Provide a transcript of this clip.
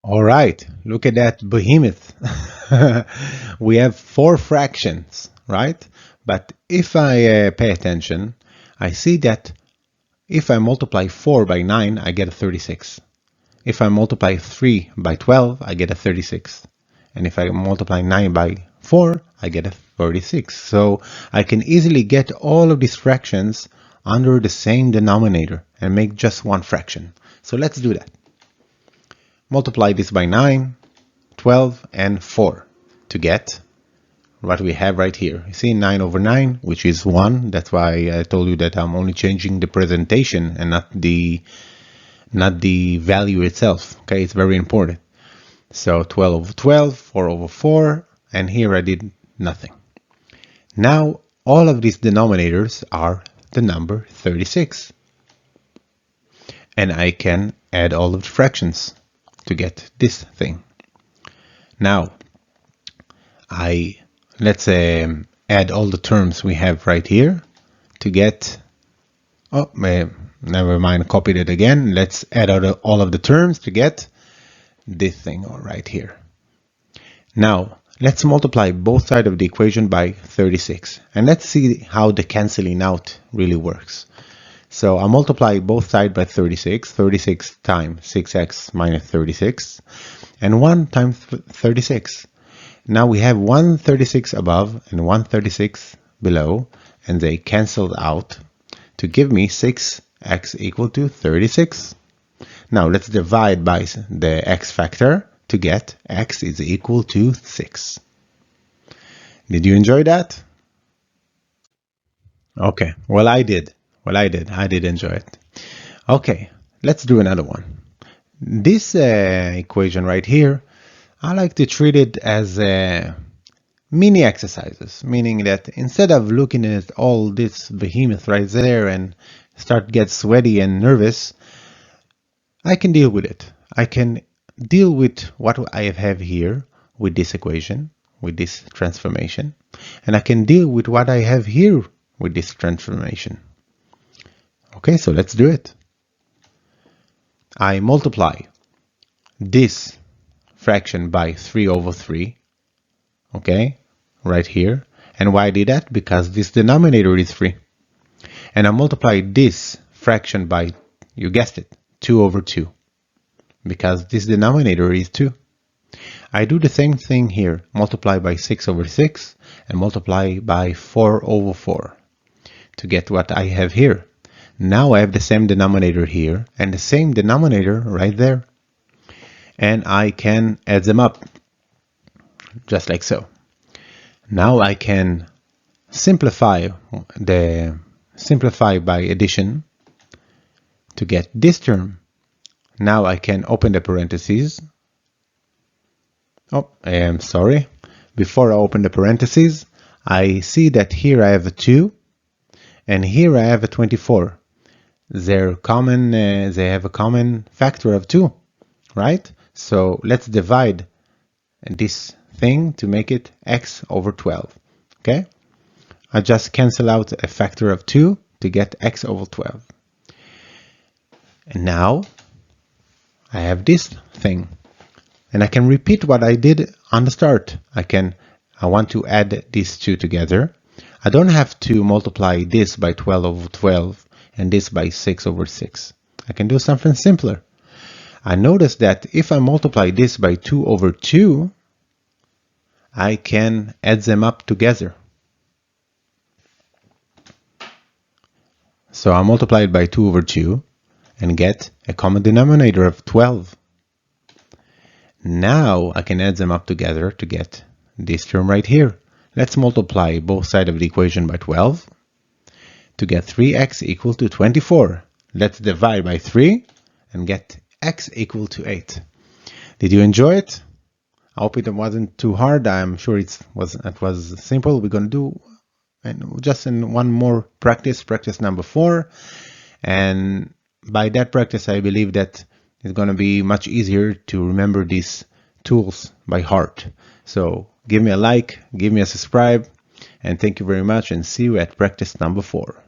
All right, look at that behemoth. We have four fractions, right? But if I pay attention, I see that if I multiply 4 by 9, I get a 36. If I multiply 3 by 12, I get a 36. And if I multiply 9 by 4, I get a 36. So I can easily get all of these fractions under the same denominator and make just one fraction. So let's do that. Multiply this by 9, 12, and 4 to get what we have right here. You see 9 over 9, which is 1. That's why I told you that I'm only changing the presentation and not the value itself. Okay, it's very important. So 12 over 12, 4 over 4, and here I did nothing. Now all of these denominators are the number 36. And I can add all of the fractions to get this thing. Now, let's add all the terms we have right here to get, never mind, copied it again. Let's add all of the terms to get this thing right here. Now, let's multiply both sides of the equation by 36. And let's see how the canceling out really works. So I'll multiply both sides by 36. 36 times 6x minus 36. And 1 times 36. Now we have 136 above and 136 below. And they canceled out to give me 6x equal to 36. Now let's divide by the x factor to get x is equal to 6. Did you enjoy that? Okay, well I did. I did enjoy it. Okay, let's do another one. This equation right here, I like to treat it as mini exercises, meaning that instead of looking at all this behemoth right there and start get sweaty and nervous, I can deal with it. I can deal with what I have here with this equation, with this transformation, and I can deal with what I have here with this transformation. Okay, so let's do it. I multiply this fraction by 3 over 3, okay, right here. And why I did that? Because this denominator is 3. And I multiply this fraction by, you guessed it, 2 over 2, because this denominator is 2. I do the same thing here, multiply by 6 over 6 and multiply by 4 over 4 to get what I have here. Now I have the same denominator here and the same denominator right there. And I can add them up, just like so. Now I can simplify by addition to get this term. Now I can open the parentheses. Oh, I am sorry. Before I open the parentheses, I see that here I have a 2 and here I have a 24. They have a common factor of 2, right? So let's divide this thing to make it x over 12, okay? I just cancel out a factor of 2 to get x over 12. And now I have this thing. And I can repeat what I did on the start. I want to add these two together. I don't have to multiply this by 12 over 12 and this by 6 over 6. I can do something simpler. I notice that if I multiply this by 2 over 2, I can add them up together. So I multiply it by 2 over 2 and get a common denominator of 12. Now I can add them up together to get this term right here. Let's multiply both sides of the equation by 12 to get 3x equal to 24. Let's divide by 3 and get x equal to 8. Did you enjoy it? I hope it wasn't too hard. I'm sure it was simple. We're going to do just in one more practice number 4. And by that practice, I believe that it's going to be much easier to remember these tools by heart. So give me a like, give me a subscribe, and thank you very much, and see you at practice number 4.